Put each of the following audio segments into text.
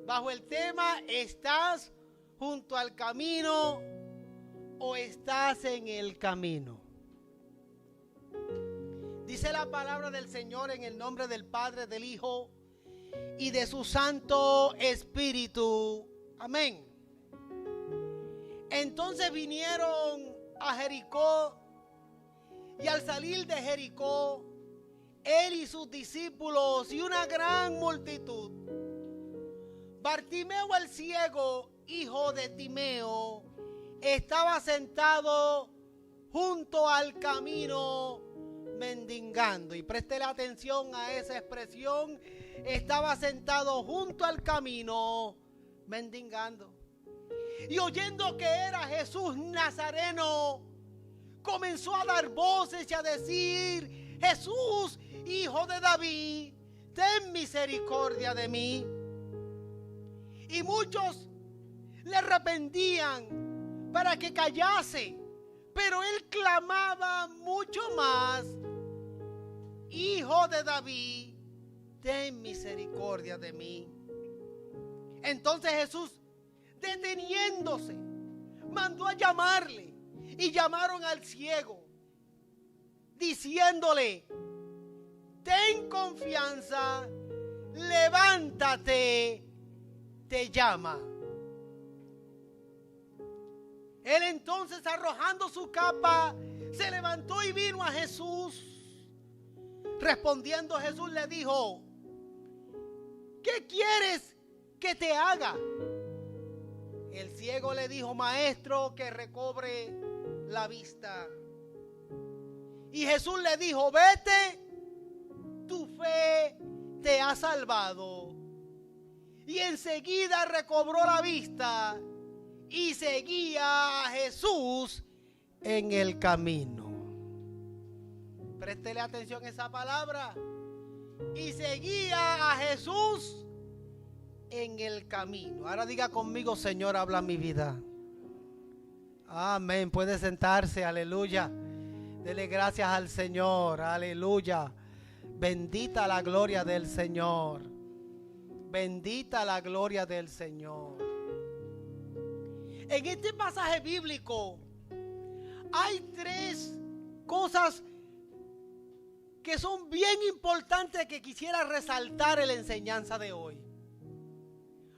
bajo el tema ¿estás junto al camino o estás en el camino? Dice la palabra del Señor en el nombre del Padre, del Hijo y de su Santo Espíritu. Amén. Entonces vinieron a Jericó, y al salir de Jericó, él y sus discípulos y una gran multitud, Bartimeo el ciego, hijo de Timeo, estaba sentado junto al camino mendigando. Y préstele atención a esa expresión: estaba sentado junto al camino mendigando. Y oyendo que era Jesús Nazareno, comenzó a dar voces y a decir: Jesús, hijo de David, ten misericordia de mí. Y muchos le reprendían para que callase, pero él clamaba mucho más: Hijo de David, ten misericordia de mí. Entonces Jesús, deteniéndose, mandó a llamarle, y llamaron al ciego, diciéndole: ten confianza, levántate, te llama. Él entonces, arrojando su capa, se levantó y vino a Jesús. Respondiendo Jesús le dijo: ¿qué quieres que te haga? El ciego le dijo: maestro, que recobre la vista. Y Jesús le dijo: vete, tu fe te ha salvado. Y enseguida recobró la vista y seguía a Jesús en el camino. Préstele atención a esa palabra: y seguía a Jesús en el camino. Ahora diga conmigo: Señor, habla mi vida. Amén. Puede sentarse. Aleluya. Dele gracias al Señor. Aleluya. Bendita la gloria del Señor. Bendita la gloria del Señor. En este pasaje bíblico hay tres cosas que son bien importantes que quisiera resaltar en la enseñanza de hoy.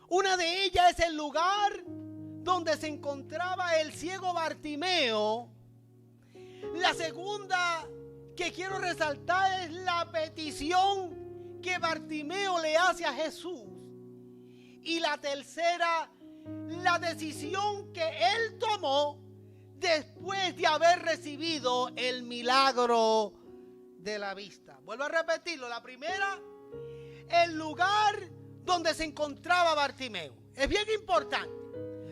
Una de ellas es el lugar donde se encontraba el ciego Bartimeo. La segunda que quiero resaltar es la petición que Bartimeo le hace a Jesús. Y la tercera, la decisión que él tomó después de haber recibido el milagro de la vista. Vuelvo a repetirlo. La primera, el lugar donde se encontraba Bartimeo. Es bien importante.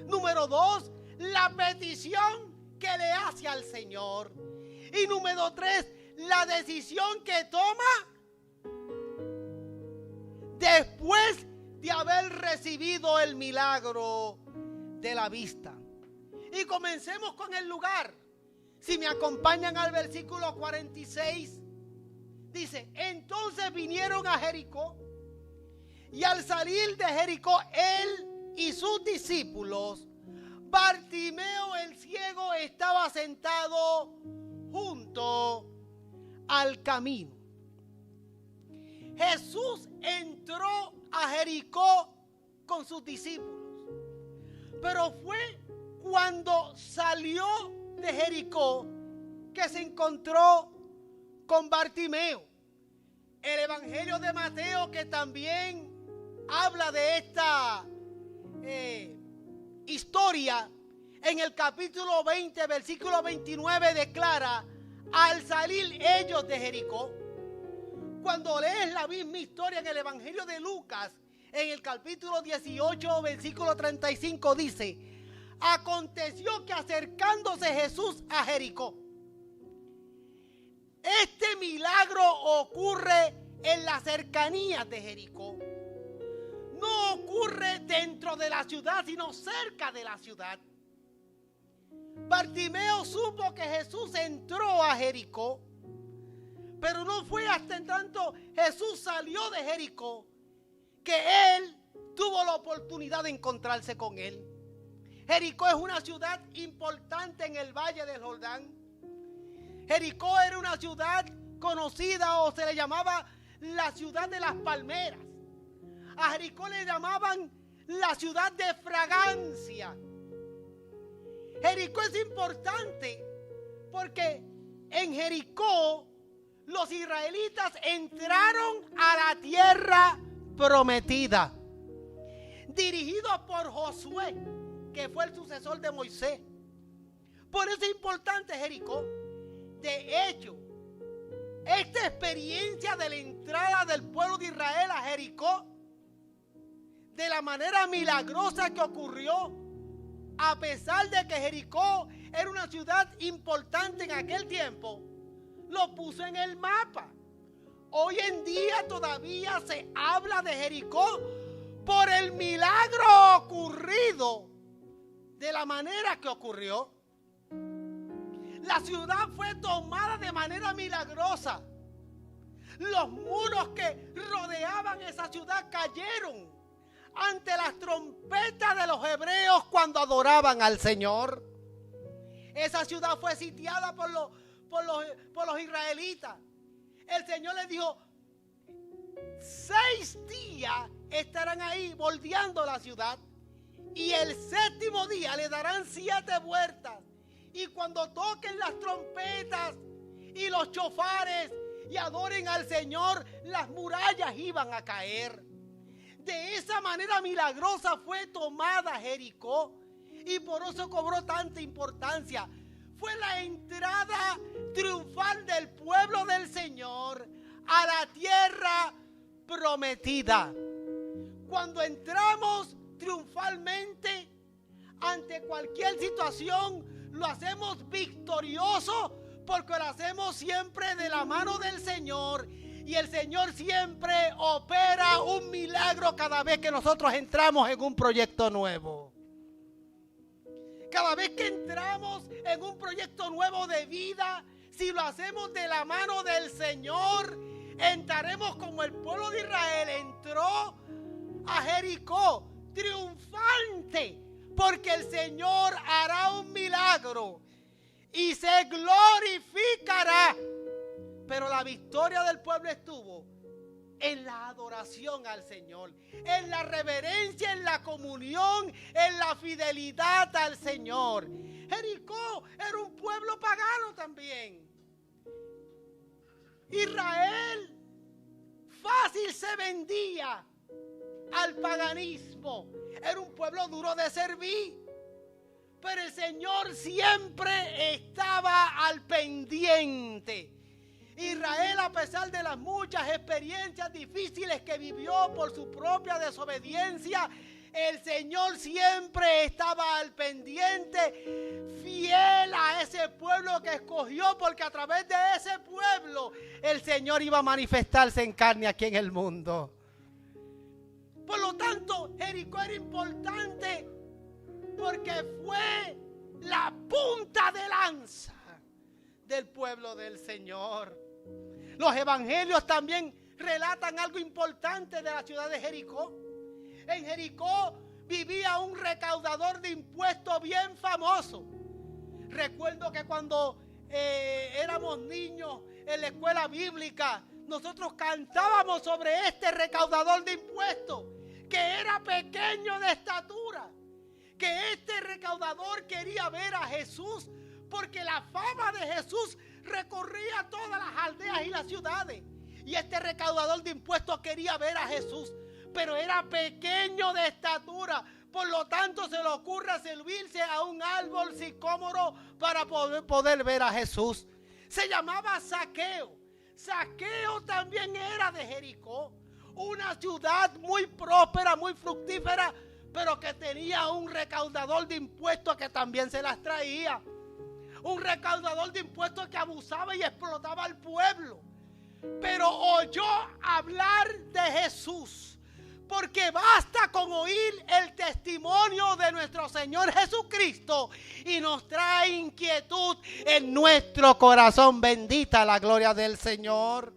Número dos, la petición que le hace al Señor. Y número tres, la decisión que toma después de haber recibido el milagro de la vista. Y comencemos con el lugar. Si me acompañan al versículo 46, dice: entonces vinieron a Jericó, y al salir de Jericó, él y sus discípulos, Bartimeo el ciego estaba sentado junto al camino. Jesús entró a Jericó con sus discípulos, pero fue cuando salió de Jericó que se encontró con Bartimeo. El Evangelio de Mateo, que también habla de esta historia, en el capítulo 20, versículo 29, declara: al salir ellos de Jericó. Cuando lees la misma historia en el Evangelio de Lucas, en el capítulo 18, versículo 35, dice: aconteció que acercándose Jesús a Jericó. Este milagro ocurre en las cercanías de Jericó. No ocurre dentro de la ciudad, sino cerca de la ciudad. Bartimeo supo que Jesús entró a Jericó, pero no fue hasta en tanto Jesús salió de Jericó que él tuvo la oportunidad de encontrarse con él. Jericó es una ciudad importante en el Valle del Jordán. Jericó era una ciudad conocida, o se le llamaba la ciudad de las palmeras. A Jericó le llamaban la ciudad de fragancia. Jericó es importante porque en Jericó los israelitas entraron a la tierra prometida, dirigidos por Josué, que fue el sucesor de Moisés. Por eso es importante Jericó. De hecho, esta experiencia de la entrada del pueblo de Israel a Jericó, de la manera milagrosa que ocurrió, a pesar de que Jericó era una ciudad importante en aquel tiempo, lo puso en el mapa. Hoy en día todavía se habla de Jericó por el milagro ocurrido, de la manera que ocurrió. La ciudad fue tomada de manera milagrosa. Los muros que rodeaban esa ciudad cayeron ante las trompetas de los hebreos cuando adoraban al Señor. Esa ciudad fue sitiada por los israelitas. El Señor les dijo: 6 días estarán ahí bordeando la ciudad, y el 7º día le darán 7 vueltas. Y cuando toquen las trompetas y los chofares y adoren al Señor, las murallas iban a caer. De esa manera milagrosa fue tomada Jericó, y por eso cobró tanta importancia. Fue la entrada triunfal del pueblo del Señor a la tierra prometida. Cuando entramos triunfalmente ante cualquier situación, lo hacemos victorioso, porque lo hacemos siempre de la mano del Señor. Y el Señor siempre opera un milagro cada vez que nosotros entramos en un proyecto nuevo. Cada vez que entramos en un proyecto nuevo de vida, si lo hacemos de la mano del Señor, entraremos como el pueblo de Israel entró a Jericó, triunfante, porque el Señor hará un milagro y se glorificará. Pero la victoria del pueblo estuvo en la adoración al Señor, en la reverencia, en la comunión, en la fidelidad al Señor. Jericó era un pueblo pagano también. Israel fácil se vendía al paganismo. Era un pueblo duro de servir, pero el Señor siempre estaba al pendiente. Israel, a pesar de las muchas experiencias difíciles que vivió por su propia desobediencia, el Señor siempre estaba al pendiente, fiel a ese pueblo que escogió, porque a través de ese pueblo el Señor iba a manifestarse en carne aquí en el mundo. Por lo tanto, Jericó era importante porque fue la punta de lanza del pueblo del Señor. Los evangelios también relatan algo importante de la ciudad de Jericó. En Jericó vivía un recaudador de impuestos bien famoso. Recuerdo que cuando éramos niños en la escuela bíblica, nosotros cantábamos sobre este recaudador de impuestos, que era pequeño de estatura, que este recaudador quería ver a Jesús, porque la fama de Jesús recorría todas las aldeas y las ciudades. Y este recaudador de impuestos quería ver a Jesús, pero era pequeño de estatura. Por lo tanto, se le ocurre servirse a un árbol sicómoro para poder ver a Jesús. Se llamaba Zaqueo. Zaqueo también era de Jericó, una ciudad muy próspera, muy fructífera, pero que tenía un recaudador de impuestos que también se las traía. Un recaudador de impuestos que abusaba y explotaba al pueblo. Pero oyó hablar de Jesús, porque basta con oír el testimonio de nuestro Señor Jesucristo y nos trae inquietud en nuestro corazón. Bendita la gloria del Señor.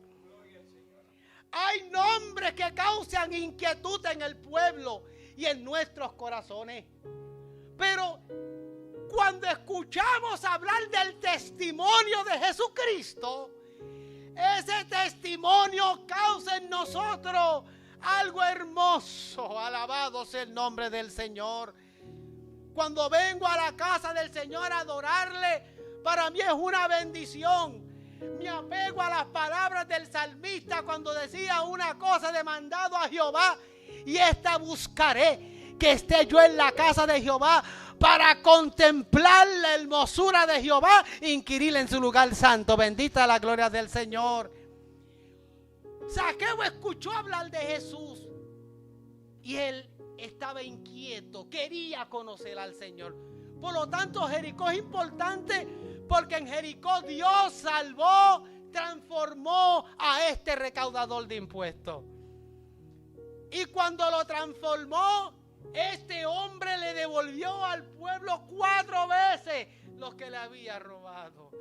Hay nombres que causan inquietud en el pueblo y en nuestros corazones. Pero cuando escuchamos hablar del testimonio de Jesucristo, ese testimonio causa en nosotros algo hermoso. Alabado sea el nombre del Señor. Cuando vengo a la casa del Señor a adorarle, para mí es una bendición. Me apego a las palabras del salmista cuando decía una cosa: demandado a Jehová, y esta buscaré, que esté yo en la casa de Jehová para contemplar la hermosura de Jehová, inquirir en su lugar santo. Bendita la gloria del Señor. Zaqueo escuchó hablar de Jesús y él estaba inquieto, quería conocer al Señor. Por lo tanto, Jericó es importante porque en Jericó Dios salvó, transformó a este recaudador de impuestos. Y cuando lo transformó, este hombre le devolvió al pueblo 4 veces lo que le había robado.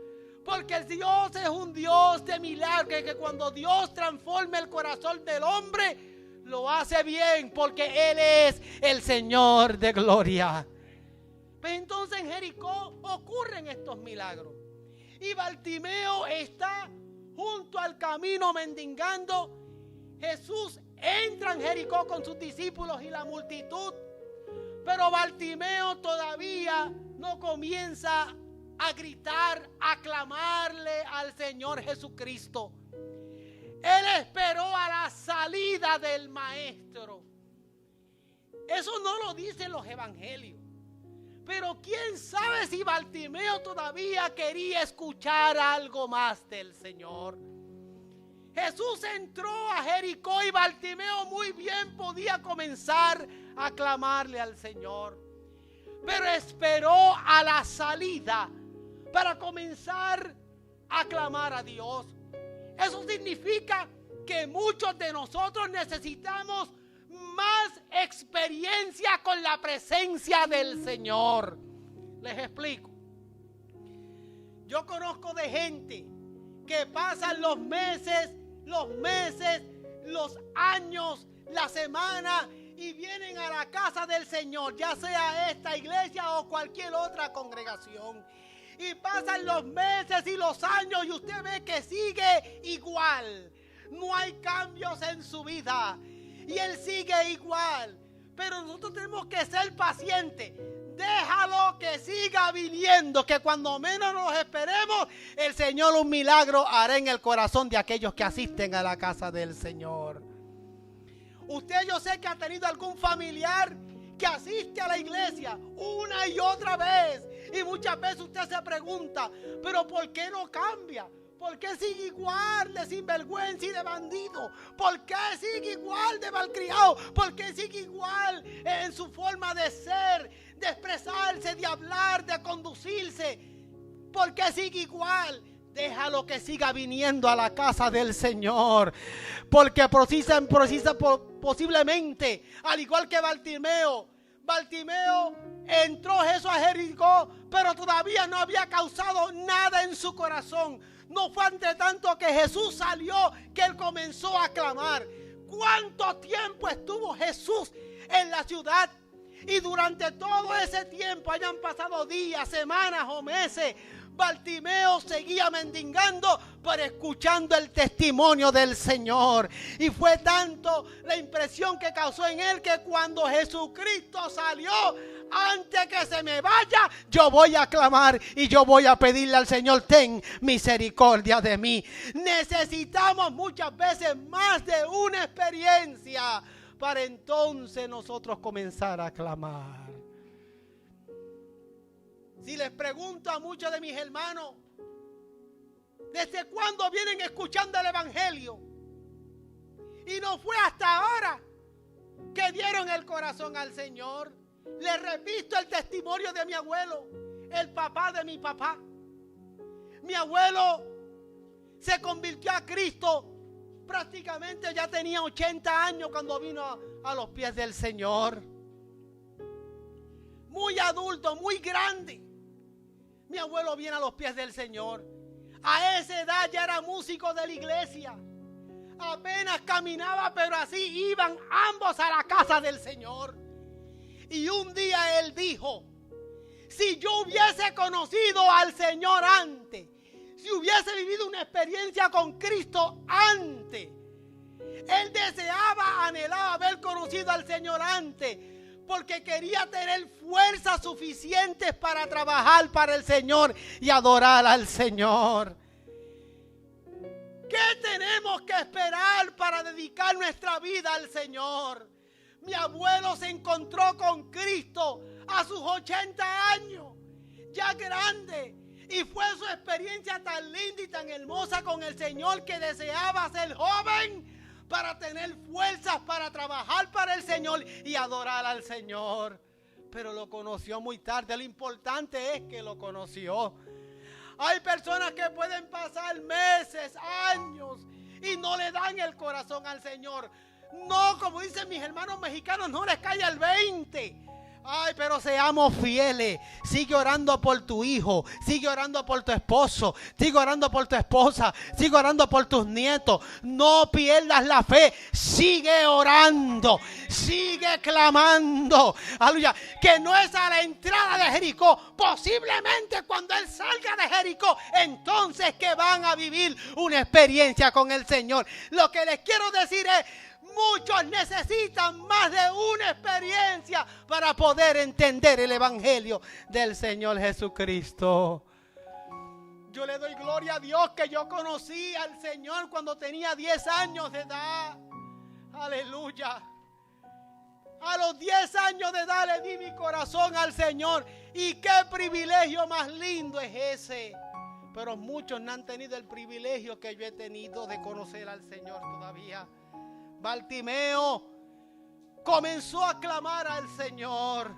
Porque el Dios es un Dios de milagros, que cuando Dios transforma el corazón del hombre, lo hace bien, porque Él es el Señor de gloria. Pues entonces en Jericó ocurren estos milagros. Y Bartimeo está junto al camino mendigando. Jesús entra en Jericó con sus discípulos y la multitud. Pero Bartimeo todavía no comienza a gritar, a clamarle al Señor Jesucristo. Él esperó a la salida del Maestro. Eso no lo dicen los evangelios. Pero quién sabe si Bartimeo todavía quería escuchar algo más del Señor. Jesús entró a Jericó y Bartimeo muy bien podía comenzar a clamarle al Señor. Pero esperó a la salida para comenzar a clamar a Dios. Eso significa que muchos de nosotros necesitamos más experiencia con la presencia del Señor. Les explico. Yo conozco de gente que pasan los meses, los años, la semana y vienen a la casa del Señor, ya sea esta iglesia o cualquier otra congregación. Y pasan los meses y los años y usted ve que sigue igual. No hay cambios en su vida. Y él sigue igual. Pero nosotros tenemos que ser pacientes. Déjalo que siga viniendo, que cuando menos nos esperemos, el Señor un milagro hará en el corazón de aquellos que asisten a la casa del Señor. Usted, yo sé que ha tenido algún familiar que asiste a la iglesia una y otra vez. Y muchas veces usted se pregunta, pero ¿por qué no cambia? ¿Por qué sigue igual de sinvergüenza y de bandido? ¿Por qué sigue igual de malcriado? ¿Por qué sigue igual en su forma de ser, de expresarse, de hablar, de conducirse? ¿Por qué sigue igual? Déjalo que siga viniendo a la casa del Señor. Porque posiblemente, al igual que Bartimeo entró Jesús a Jericó, pero todavía no había causado nada en su corazón. No fue entre tanto que Jesús salió que él comenzó a clamar. ¿Cuánto tiempo estuvo Jesús en la ciudad? Y durante todo ese tiempo, hayan pasado días, semanas o meses, Bartimeo seguía mendigando, pero escuchando el testimonio del Señor. Y fue tanto la impresión que causó en él que cuando Jesucristo salió, antes que se me vaya, yo voy a clamar y yo voy a pedirle al Señor: ten misericordia de mí. Necesitamos muchas veces más de una experiencia para entonces nosotros comenzar a clamar. Si les pregunto a muchos de mis hermanos, ¿desde cuándo vienen escuchando el evangelio? Y no fue hasta ahora que dieron el corazón al Señor. Les repito el testimonio de mi abuelo, el papá de mi papá. Mi abuelo se convirtió a Cristo, prácticamente ya tenía 80 años cuando vino a los pies del Señor. Muy adulto, muy grande. Mi abuelo viene a los pies del Señor. A esa edad ya era músico de la iglesia. Apenas caminaba, pero así iban ambos a la casa del Señor. Y un día él dijo: si yo hubiese conocido al Señor antes, si hubiese vivido una experiencia con Cristo antes, él deseaba, anhelaba haber conocido al Señor antes, porque quería tener fuerzas suficientes para trabajar para el Señor y adorar al Señor. ¿Qué tenemos que esperar para dedicar nuestra vida al Señor? Mi abuelo se encontró con Cristo a sus 80 años, ya grande, y fue su experiencia tan linda y tan hermosa con el Señor que deseaba ser joven para tener fuerzas para trabajar para el Señor y adorar al Señor. Pero lo conoció muy tarde. Lo importante es que lo conoció. Hay personas que pueden pasar meses, años y no le dan el corazón al Señor. No, como dicen mis hermanos mexicanos, no les cae el 20. Ay, pero seamos fieles. Sigue orando por tu hijo, sigue orando por tu esposo, sigue orando por tu esposa, sigue orando por tus nietos. No pierdas la fe, sigue orando, sigue clamando. Aleluya, que no es a la entrada de Jericó, posiblemente cuando él salga de Jericó, entonces que van a vivir una experiencia con el Señor. Lo que les quiero decir es: muchos necesitan más de una experiencia para poder entender el evangelio del Señor Jesucristo. Yo le doy gloria a Dios que yo conocí al Señor cuando tenía 10 años de edad. Aleluya. A los 10 años de edad le di mi corazón al Señor. Y qué privilegio más lindo es ese. Pero muchos no han tenido el privilegio que yo he tenido de conocer al Señor todavía. Bartimeo comenzó a clamar al Señor.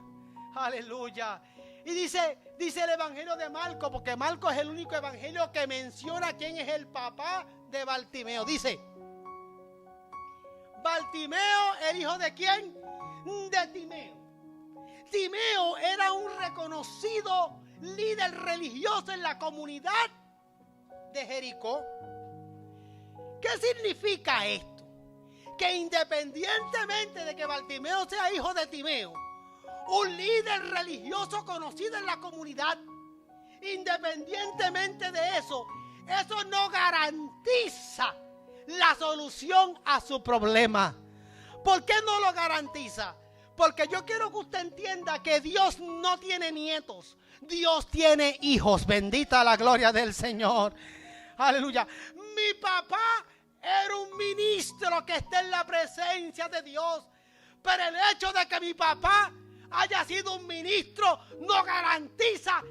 Aleluya. Y dice el evangelio de Marcos, porque Marcos es el único evangelio que menciona quién es el papá de Bartimeo. Dice: Bartimeo, ¿el hijo de quién? De Timeo. Timeo era un reconocido líder religioso en la comunidad de Jericó. ¿Qué significa esto? Que independientemente de que Bartimeo sea hijo de Timeo, un líder religioso conocido en la comunidad, independientemente de eso, eso no garantiza la solución a su problema. ¿Por qué no lo garantiza? Porque yo quiero que usted entienda que Dios no tiene nietos, Dios tiene hijos. Bendita la gloria del Señor. Aleluya. Mi papá era un ministro que está en la presencia de Dios. Pero el hecho de que mi papá haya sido un ministro no garantiza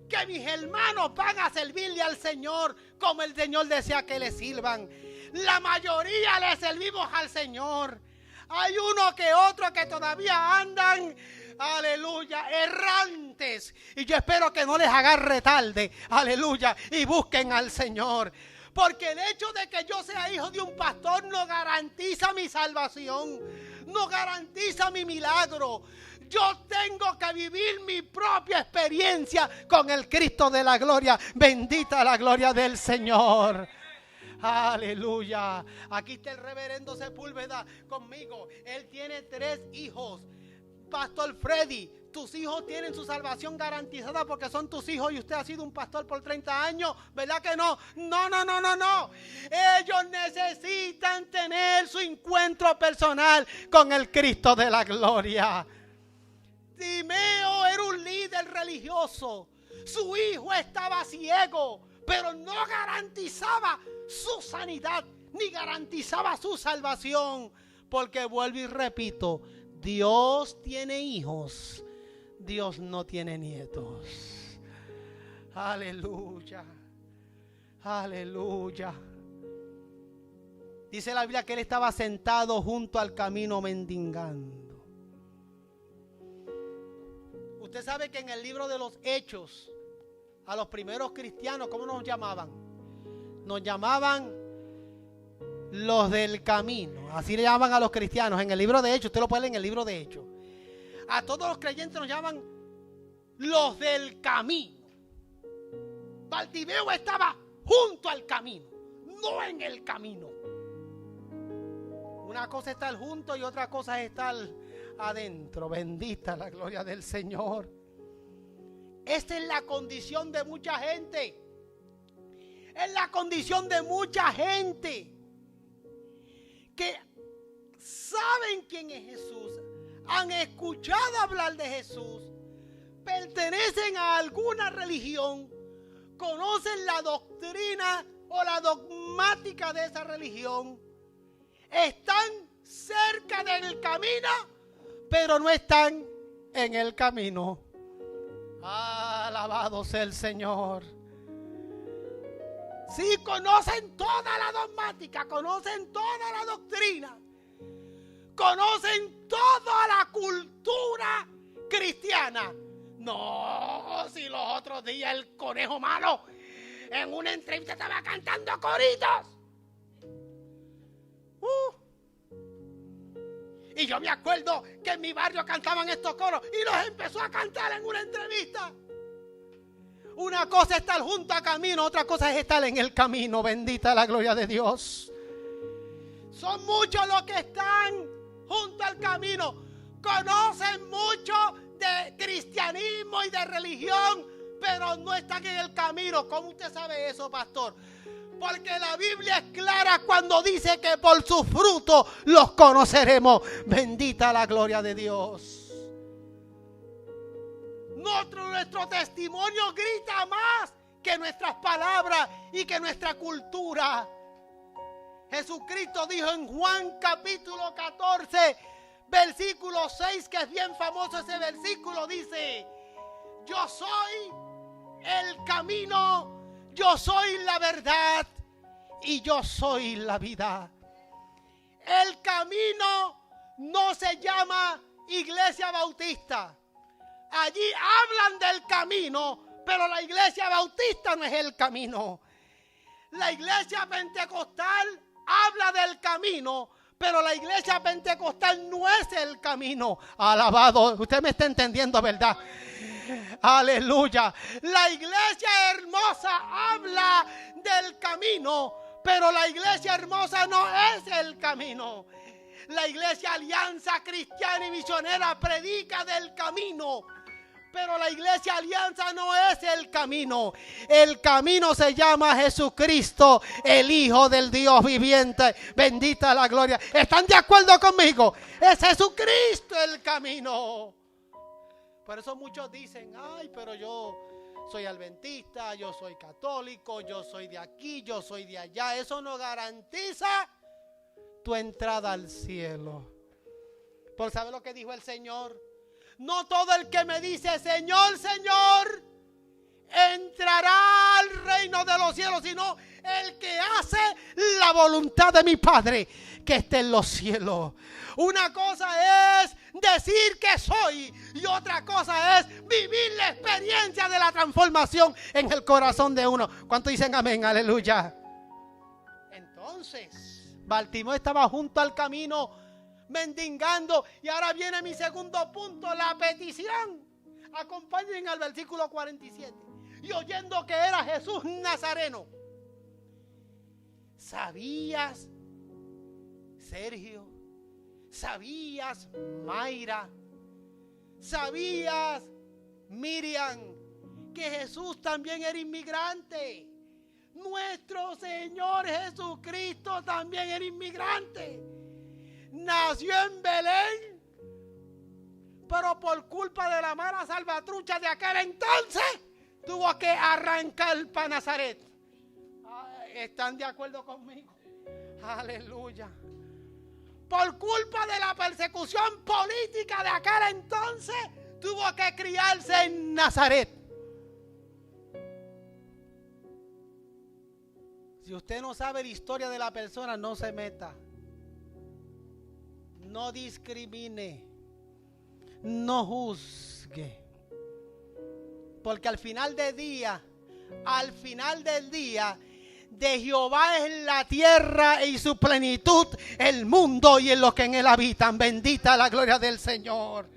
que mis hermanos van a servirle al Señor como el Señor desea que le sirvan. La mayoría le servimos al Señor. Hay uno que otro que todavía andan, aleluya, errantes. Y yo espero que no les agarre tarde, aleluya, y busquen al Señor. Porque el hecho de que yo sea hijo de un pastor no garantiza mi salvación, no garantiza mi milagro. Yo tengo que vivir mi propia experiencia con el Cristo de la gloria. Bendita la gloria del Señor. Aleluya. Aquí está el reverendo Sepúlveda conmigo. Él tiene 3 hijos. Pastor Freddy, tus hijos tienen su salvación garantizada porque son tus hijos y usted ha sido un pastor por 30 años. ¿Verdad que no? No. Ellos necesitan tener su encuentro personal con el Cristo de la gloria. Timeo era un líder religioso. Su hijo estaba ciego, pero no garantizaba su sanidad ni garantizaba su salvación. Porque vuelvo y repito, Dios tiene hijos, Dios no tiene nietos. Aleluya. Aleluya. Dice la Biblia que él estaba sentado junto al camino mendigando. Usted sabe que en el libro de los Hechos, a los primeros cristianos, ¿cómo nos llamaban? Nos llamaban los del camino. Así le llaman a los cristianos. En el libro de Hechos, usted lo puede leer en el libro de Hechos. A todos los creyentes nos llaman los del camino. Bartimeo estaba junto al camino, no en el camino. Una cosa es estar juntos y otra cosa es estar adentro. Bendita la gloria del Señor. Esta es la condición de mucha gente. Es la condición de mucha gente que saben quién es Jesús, han escuchado hablar de Jesús, pertenecen a alguna religión, conocen la doctrina o la dogmática de esa religión, están cerca del camino, pero no están en el camino. Alabado sea el Señor. Sí, conocen toda la dogmática, conocen toda la doctrina, conocen toda la cultura cristiana. No, si los otros días el conejo malo en una entrevista estaba cantando coritos. Y yo me acuerdo que en mi barrio cantaban estos coros y los empezó a cantar en una entrevista. Una cosa es estar junto al camino, otra cosa es estar en el camino. Bendita la gloria de Dios. Son muchos los que están junto al camino. Conocen mucho de cristianismo y de religión, pero no están en el camino. ¿Cómo usted sabe eso, pastor? Porque la Biblia es clara cuando dice que por sus frutos los conoceremos. Bendita la gloria de Dios. Nuestro testimonio grita más que nuestras palabras y que nuestra cultura. Jesucristo dijo en Juan capítulo 14, versículo 6, que es bien famoso ese versículo, dice: yo soy el camino, yo soy la verdad y yo soy la vida. El camino no se llama Iglesia Bautista. Allí hablan del camino, pero la iglesia bautista no es el camino. La iglesia pentecostal habla del camino, pero la iglesia pentecostal no es el camino. Alabado, usted me está entendiendo, ¿verdad? Aleluya. La iglesia hermosa habla del camino, pero la iglesia hermosa no es el camino. La iglesia Alianza Cristiana y Misionera predica del camino, pero la iglesia Alianza no es el camino. El camino se llama Jesucristo, el Hijo del Dios viviente. Bendita la gloria. ¿Están de acuerdo conmigo? Es Jesucristo el camino. Por eso muchos dicen: ay, pero yo soy adventista, yo soy católico, yo soy de aquí, yo soy de allá. Eso no garantiza tu entrada al cielo. ¿Por saber lo que dijo el Señor? No todo el que me dice Señor, Señor, entrará al reino de los cielos, sino el que hace la voluntad de mi Padre que esté en los cielos. Una cosa es decir que soy y otra cosa es vivir la experiencia de la transformación en el corazón de uno. ¿Cuántos dicen amén? Aleluya. Entonces, Bartimeo estaba junto al camino mendigando, y ahora viene mi segundo punto, la petición. Acompáñenme al versículo 47. Y oyendo que era Jesús Nazareno. ¿Sabías, Sergio? ¿Sabías, Mayra? ¿Sabías, Miriam, que Jesús también era inmigrante? Nuestro Señor Jesucristo también era inmigrante. Nació en Belén, pero por culpa de la mala salvatrucha de aquel entonces tuvo que arrancar para Nazaret. ¿Están de acuerdo conmigo? Aleluya. Por culpa de la persecución política de aquel entonces tuvo que criarse en Nazaret. Si usted no sabe la historia de la persona, no se meta. No discrimine, no juzgue, porque al final del día, de Jehová es la tierra y su plenitud, el mundo y en los que en él habitan. Bendita la gloria del Señor.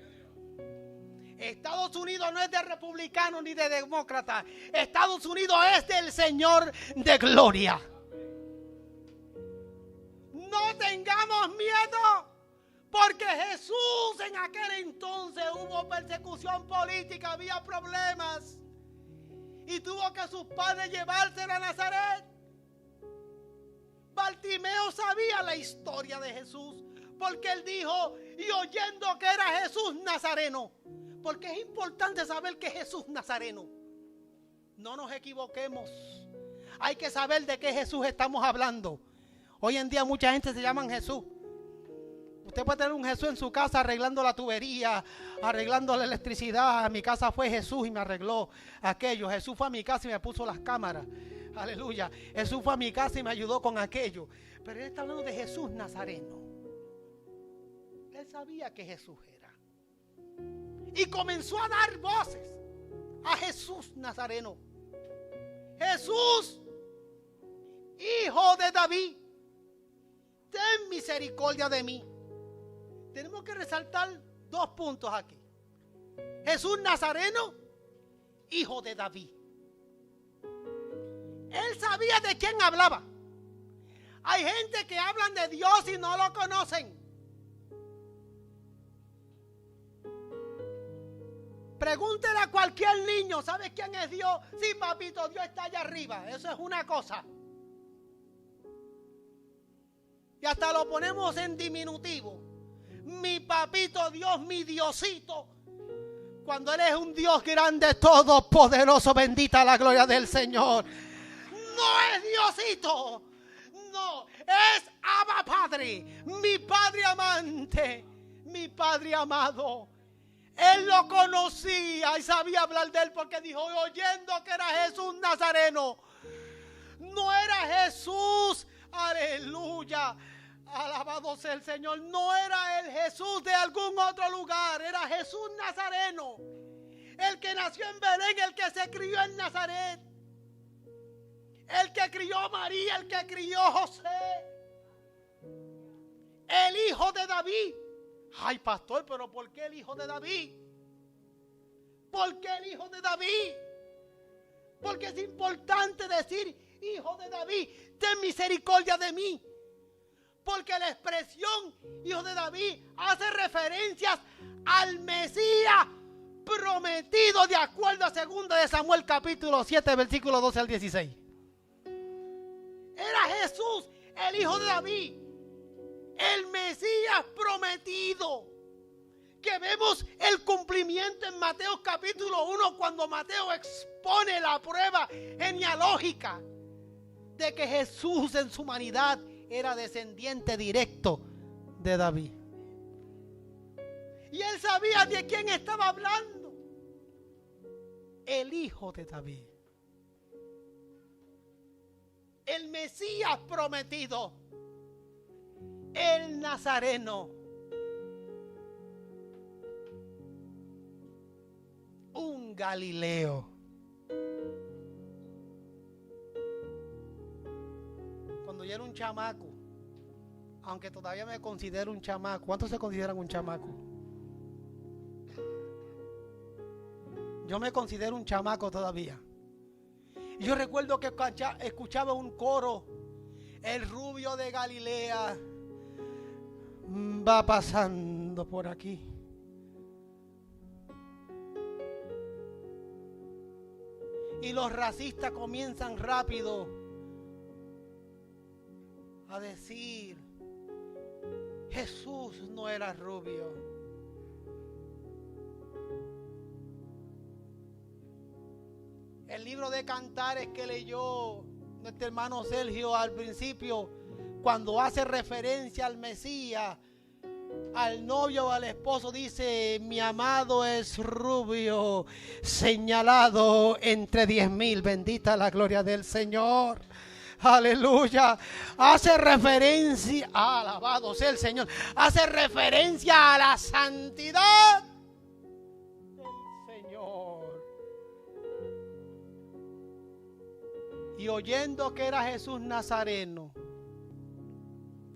Estados Unidos no es de republicano ni de demócrata. Estados Unidos es del Señor de gloria. No tengamos miedo, porque Jesús en aquel entonces hubo persecución política, había problemas y tuvo que sus padres llevárselo a Nazaret. Bartimeo sabía la historia de Jesús, porque él dijo, y oyendo que era Jesús Nazareno, porque es importante saber que es Jesús Nazareno. No nos equivoquemos, hay que saber de qué Jesús estamos hablando. Hoy en día mucha gente se llama Jesús. Usted puede tener un Jesús en su casa arreglando la tubería, arreglando la electricidad. A mi casa fue Jesús y me arregló aquello. Jesús fue a mi casa y me puso las cámaras. Aleluya. Jesús fue a mi casa y me ayudó con aquello. Pero él está hablando de Jesús Nazareno. Él sabía que Jesús era. Y comenzó a dar voces a Jesús Nazareno. Jesús, hijo de David, ten misericordia de mí. Tenemos que resaltar dos puntos aquí. Jesús Nazareno, hijo de David. Él sabía de quién hablaba. Hay gente que hablan de Dios y no lo conocen. Pregúntele a cualquier niño, ¿sabes quién es Dios? Sí, papito, Dios está allá arriba. Eso es una cosa. Y hasta lo ponemos en diminutivo. Mi papito Dios, mi Diosito. Cuando Él es un Dios grande, todopoderoso, bendita la gloria del Señor. No es Diosito. No, es Abba Padre. Mi Padre amante. Mi Padre amado. Él lo conocía y sabía hablar de Él porque dijo, oyendo que era Jesús Nazareno. No era Jesús, aleluya, alabado sea el Señor. No era el Jesús de algún otro lugar, era Jesús Nazareno. El que nació en Belén, el que se crió en Nazaret. El que crió a María, el que crió a José. El hijo de David. Ay, pastor, pero ¿por qué el hijo de David? ¿Por qué el hijo de David? Porque es importante decir, hijo de David, ten misericordia de mí. Porque la expresión hijo de David hace referencias al Mesías prometido de acuerdo a 2 de Samuel capítulo 7 versículo 12 al 16. Era Jesús, el hijo de David, el Mesías prometido, que vemos el cumplimiento en Mateo capítulo 1 cuando Mateo expone la prueba genealógica de que Jesús en su humanidad era descendiente directo de David. Y él sabía de quién estaba hablando. El hijo de David. El Mesías prometido. El Nazareno. Un Galileo. Cuando yo era un chamaco, aunque todavía me considero un chamaco, ¿cuántos se consideran un chamaco? Yo me considero un chamaco todavía. Y yo recuerdo que escuchaba un coro, el rubio de Galilea va pasando por aquí. Y los racistas comienzan rápido a decir, Jesús no era rubio. El libro de Cantares que leyó nuestro hermano Sergio al principio, cuando hace referencia al Mesías, al novio o al esposo, dice, mi amado es rubio, señalado entre 10,000. Bendita la gloria del Señor. Aleluya. Hace referencia, alabado sea el Señor, hace referencia a la santidad del Señor. Y oyendo que era Jesús Nazareno.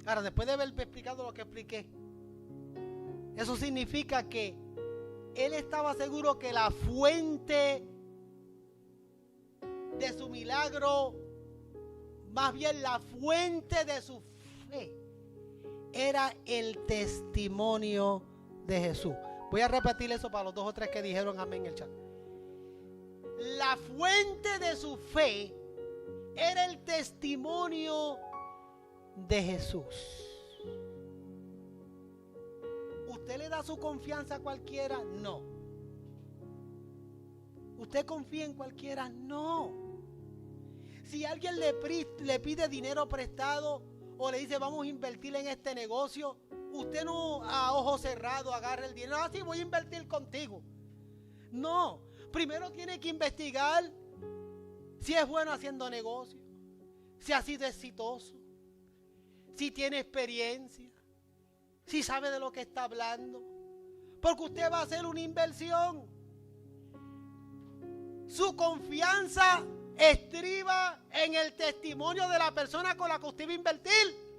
Ahora, después de haber explicado lo que expliqué, eso significa que él estaba seguro que la fuente de su milagro, más bien la fuente de su fe, era el testimonio de Jesús. Voy a repetir eso para los 2 o 3 que dijeron amén en el chat. La fuente de su fe era el testimonio de Jesús. ¿Usted le da su confianza a cualquiera? No. ¿Usted confía en cualquiera? No. Si alguien le pide dinero prestado o le dice vamos a invertir en este negocio, usted no a ojos cerrados agarra el dinero. Así voy a invertir contigo. No. Primero tiene que investigar si es bueno haciendo negocio, si ha sido exitoso, si tiene experiencia, si sabe de lo que está hablando. Porque usted va a hacer una inversión. Su confianza estriba en el testimonio de la persona con la que usted va a invertir.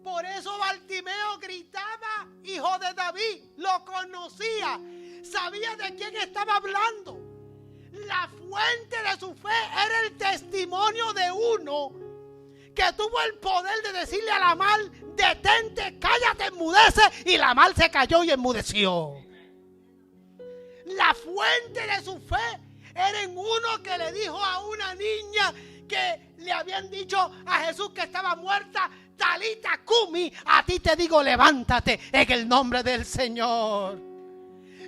Por eso Bartimeo gritaba, hijo de David, lo conocía, sabía de quién estaba hablando. La fuente de su fe era el testimonio de uno que tuvo el poder de decirle a la mar, detente, cállate, enmudece, y la mar se cayó y enmudeció. La fuente de su fe era en uno que le dijo a una niña que le habían dicho a Jesús que estaba muerta, Talita Cumi, a ti te digo levántate en el nombre del Señor.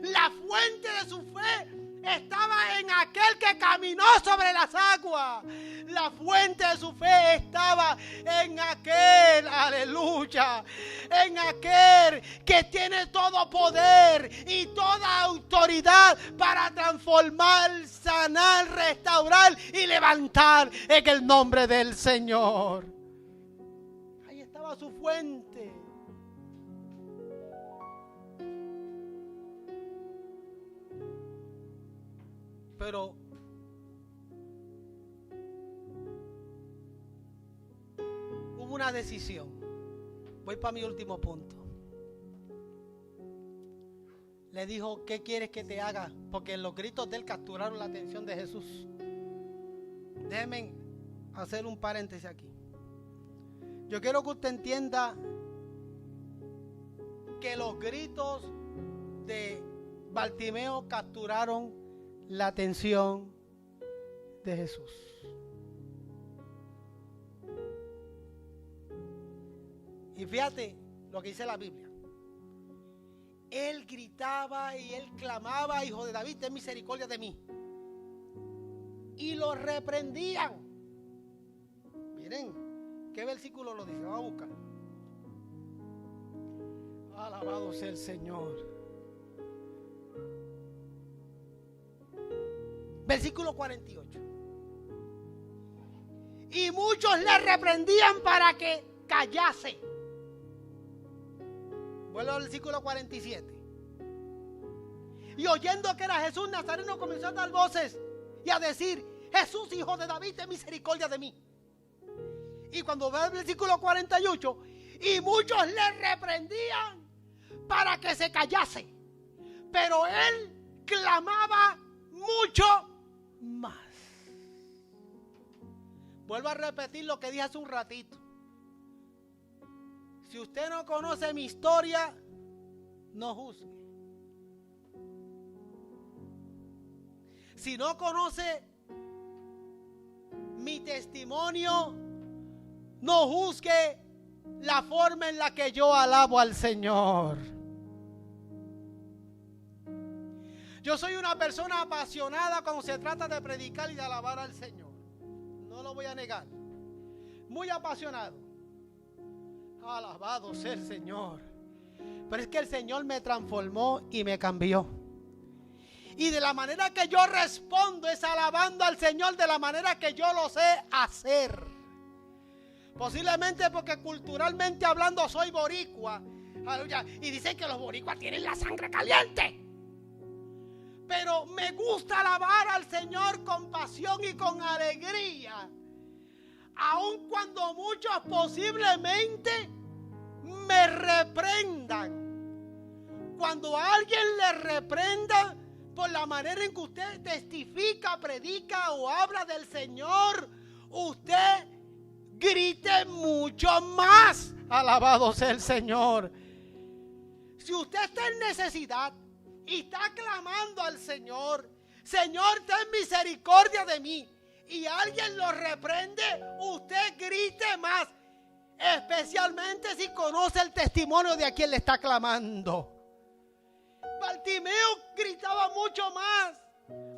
La fuente de su fe estaba en aquel que caminó sobre las aguas. La fuente de su fe estaba en aquel, aleluya, en aquel que tiene todo poder y toda autoridad para transformar, sanar, restaurar y levantar en el nombre del Señor. Ahí estaba su fuente. Pero hubo una decisión. Voy para mi último punto. Le dijo, ¿qué quieres que te haga? Porque los gritos de él capturaron la atención de Jesús. Déjenme hacer un paréntesis aquí. Yo quiero que usted entienda que los gritos de Bartimeo capturaron la atención de Jesús. Y fíjate lo que dice la Biblia. Él gritaba y él clamaba, hijo de David, ten misericordia de mí. Y lo reprendían. Miren, ¿qué versículo lo dice? Vamos a buscar. Alabado sea el Señor. Versículo 48. Y muchos le reprendían para que callase. Vuelvo al versículo 47. Y oyendo que era Jesús Nazareno, comenzó a dar voces y a decir, Jesús, hijo de David, ten misericordia de mí. Y cuando ve el versículo 48, y muchos le reprendían para que se callase. Pero él clamaba mucho más. Vuelvo a repetir lo que dije hace un ratito. Si usted no conoce mi historia, no juzgue. Si no conoce mi testimonio, no juzgue la forma en la que yo alabo al Señor. Yo soy una persona apasionada cuando se trata de predicar y de alabar al Señor. No lo voy a negar. Muy apasionado. Alabado sea el Señor. Pero es que el Señor me transformó y me cambió. Y de la manera que yo respondo es alabando al Señor de la manera que yo lo sé hacer. Posiblemente porque culturalmente hablando soy boricua. Aleluya. Y dicen que los boricuas tienen la sangre caliente. Pero me gusta alabar al Señor con pasión y con alegría. Aun cuando muchos posiblemente me reprendan. Cuando alguien le reprenda por la manera en que usted testifica, predica o habla del Señor, usted grite mucho más. Alabado sea el Señor. Si usted está en necesidad y está clamando al Señor, Señor, ten misericordia de mí, y alguien lo reprende, usted grite más, especialmente si conoce el testimonio de a quien le está clamando. Bartimeo gritaba mucho más,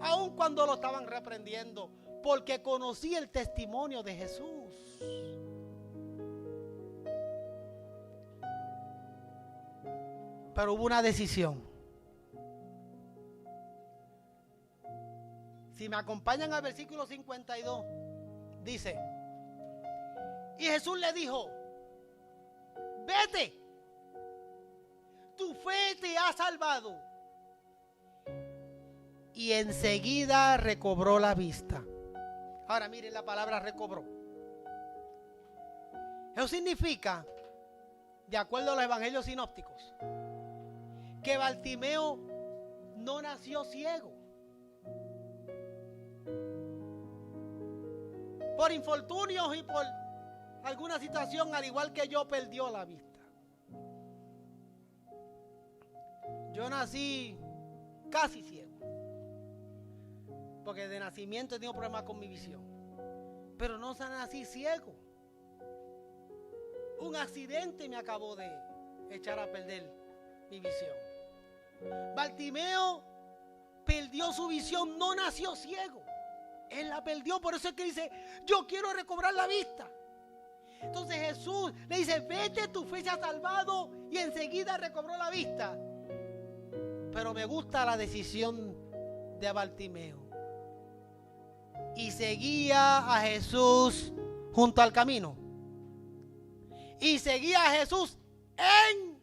aun cuando lo estaban reprendiendo, porque conocía el testimonio de Jesús. Pero hubo una decisión. Si me acompañan al versículo 52, dice: y Jesús le dijo: vete, tu fe te ha salvado. Y enseguida recobró la vista. Ahora miren la palabra recobró. Eso significa, de acuerdo a los evangelios sinópticos, que Bartimeo no nació ciego. Por infortunios y por alguna situación, al igual que yo, perdió la vista. Yo nací casi ciego, porque de nacimiento he tenido problemas con mi visión, pero no nací ciego. Un accidente me acabó de echar a perder mi visión. Bartimeo perdió su visión, no nació ciego. Él la perdió, por eso es que dice: yo quiero recobrar la vista. Entonces Jesús le dice: vete, tu fe se ha salvado, y enseguida recobró la vista. Pero me gusta la decisión de Bartimeo. Y seguía a Jesús junto al camino. Y seguía a Jesús en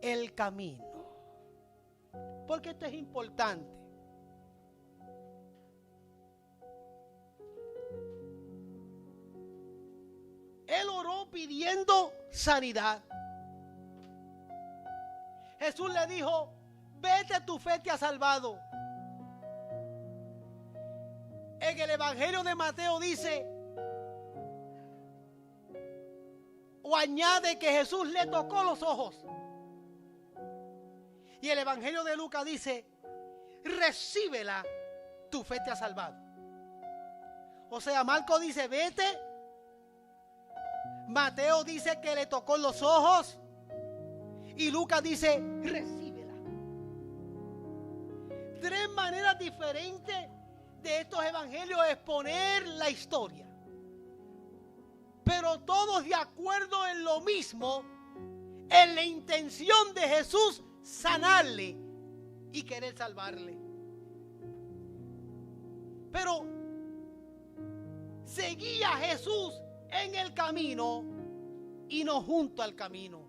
el camino. Porque esto es importante. Él oró pidiendo sanidad. Jesús le dijo: vete, tu fe te ha salvado. En el Evangelio de Mateo dice, o añade, que Jesús le tocó los ojos. Y el Evangelio de Lucas dice: recíbela, tu fe te ha salvado. O sea, Marcos dice: vete. Mateo dice que le tocó los ojos. Y Lucas dice: recíbela. Tres maneras diferentes de estos evangelios de exponer la historia, pero todos de acuerdo en lo mismo, en la intención de Jesús sanarle y querer salvarle. Pero seguía a Jesús en el camino y no junto al camino.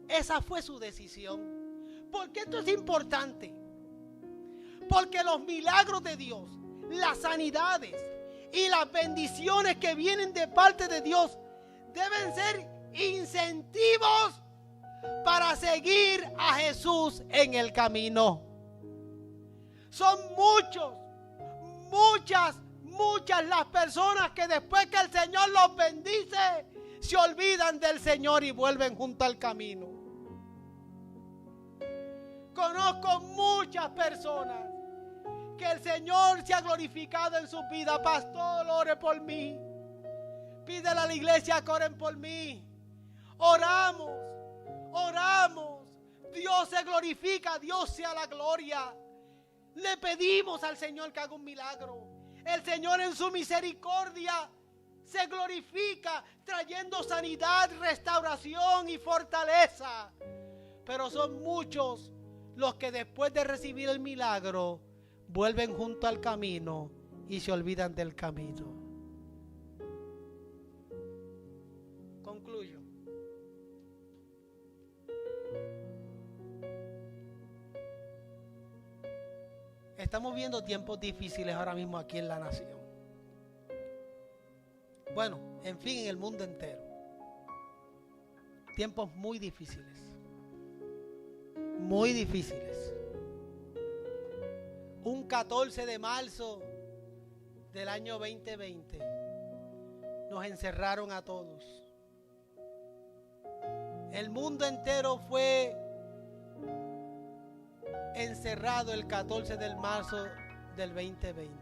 Esa fue su decisión. ¿Por qué esto es importante? Porque los milagros de Dios, las sanidades y las bendiciones que vienen de parte de Dios deben ser incentivos para seguir a Jesús en el camino. Son muchas las personas que después que el Señor los bendice, se olvidan del Señor y vuelven junto al camino. Conozco muchas personas que el Señor se ha glorificado en su vida. Pastor, ore por mí. Pídele a la iglesia que oren por mí. Oramos. Dios se glorifica, Dios sea la gloria. Le pedimos al Señor que haga un milagro. El Señor en su misericordia se glorifica trayendo sanidad, restauración y fortaleza. Pero son muchos los que después de recibir el milagro vuelven junto al camino y se olvidan del camino. Concluyo. Estamos viendo tiempos difíciles ahora mismo aquí en la nación. Bueno, en fin, en el mundo entero. Tiempos muy difíciles. Muy difíciles. Un 14 de marzo del año 2020 nos encerraron a todos. El mundo entero fue encerrado el 14 de marzo del 2020.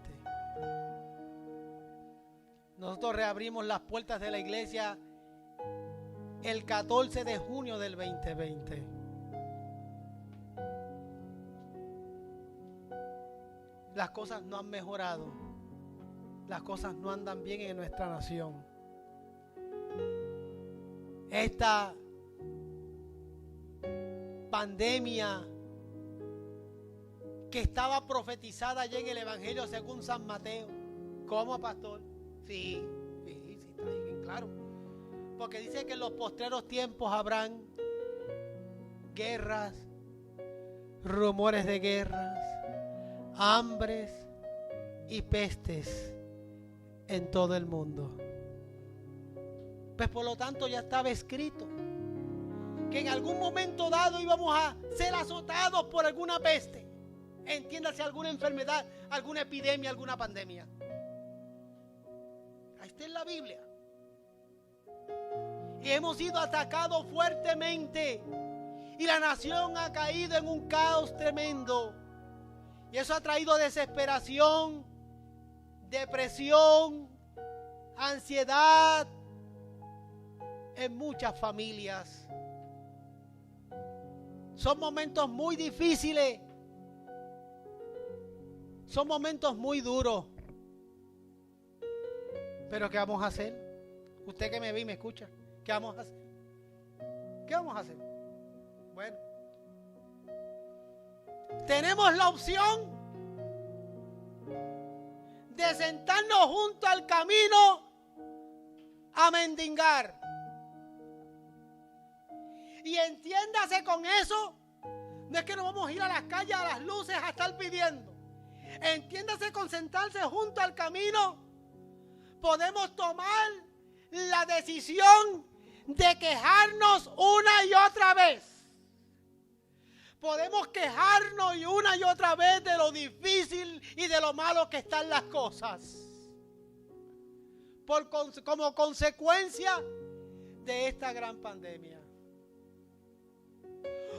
Nosotros reabrimos las puertas de la iglesia el 14 de junio del 2020. Las cosas no han mejorado. Las cosas no andan bien en nuestra nación. Esta pandemia que estaba profetizada ya en el Evangelio según San Mateo. ¿Cómo, pastor? Sí, está bien claro. Porque dice que en los postreros tiempos habrán guerras, rumores de guerras, hambres y pestes en todo el mundo. Pues por lo tanto ya estaba escrito que en algún momento dado íbamos a ser azotados por alguna peste. Entiéndase, alguna enfermedad, alguna epidemia, alguna pandemia. Ahí está en la Biblia. Y hemos sido atacados fuertemente. Y la nación ha caído en un caos tremendo. Y eso ha traído desesperación, depresión, ansiedad en muchas familias. Son momentos muy difíciles. Son momentos muy duros. Pero ¿qué vamos a hacer? Usted que me ve y me escucha, ¿qué vamos a hacer? ¿Qué vamos a hacer? Bueno, tenemos la opción de sentarnos junto al camino a mendigar. Y entiéndase con eso, no es que nos vamos a ir a las calles, a las luces a estar pidiendo. Entiéndase con sentarse junto al camino. Podemos tomar la decisión de quejarnos una y otra vez. Podemos quejarnos una y otra vez de lo difícil y de lo malo que están las cosas. Como consecuencia de esta gran pandemia.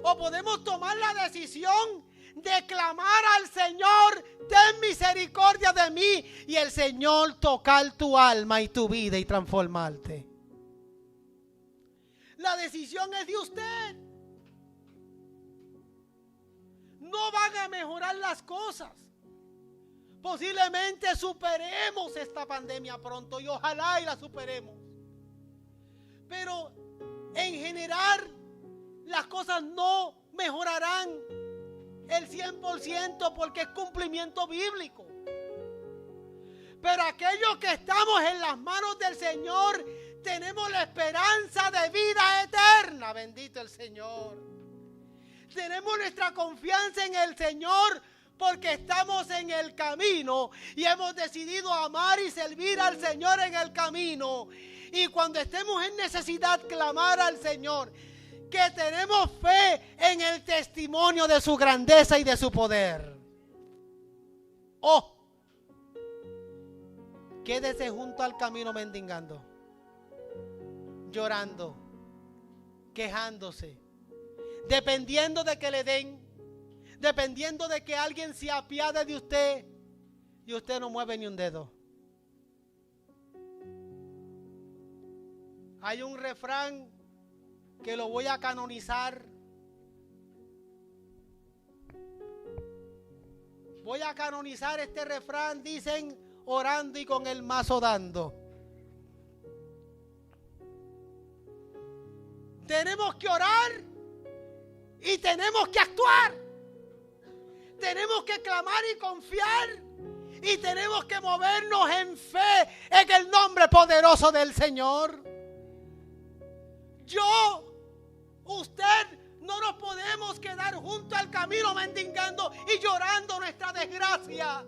O podemos tomar la decisión de clamar al Señor, ten misericordia de mí, y el Señor tocar tu alma y tu vida y transformarte. La decisión es de usted. No van a mejorar las cosas. Posiblemente superemos esta pandemia pronto y ojalá y la superemos. Pero en general las cosas no mejorarán el 100% porque es cumplimiento bíblico. Pero aquellos que estamos en las manos del Señor tenemos la esperanza de vida eterna. Bendito el Señor. Tenemos nuestra confianza en el Señor porque estamos en el camino y hemos decidido amar y servir al Señor en el camino. Y cuando estemos en necesidad, clamar al Señor. Que tenemos fe en el testimonio de su grandeza y de su poder. Oh, quédese junto al camino mendigando, llorando, quejándose, dependiendo de que le den, dependiendo de que alguien se apiade de usted y usted no mueve ni un dedo. Hay un refrán que lo voy a canonizar. Voy a canonizar este refrán. Dicen orando y con el mazo dando. Tenemos que orar y tenemos que actuar. Tenemos que clamar y confiar y tenemos que movernos en fe en el nombre poderoso del Señor. Usted, no nos podemos quedar junto al camino mendigando y llorando nuestra desgracia.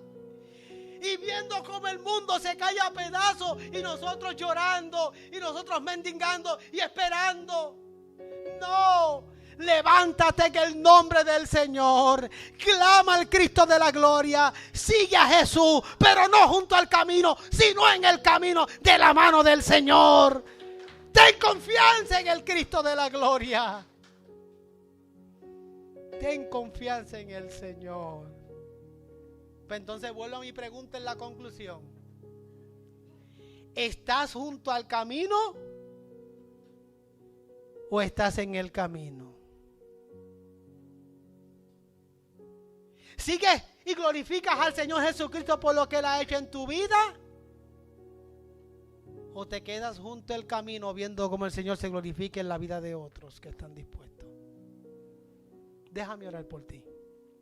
Y viendo cómo el mundo se cae a pedazos y nosotros llorando y nosotros mendigando y esperando. No, levántate en el nombre del Señor, clama al Cristo de la gloria, sigue a Jesús, pero no junto al camino, sino en el camino de la mano del Señor. Ten confianza en el Cristo de la gloria. Ten confianza en el Señor. Pues entonces vuelvo a mi pregunta en la conclusión. ¿Estás junto al camino o estás en el camino? ¿Sigues y glorificas al Señor Jesucristo por lo que Él ha hecho en tu vida? ¿O te quedas junto al camino viendo cómo el Señor se glorifica en la vida de otros que están dispuestos? Déjame orar por ti.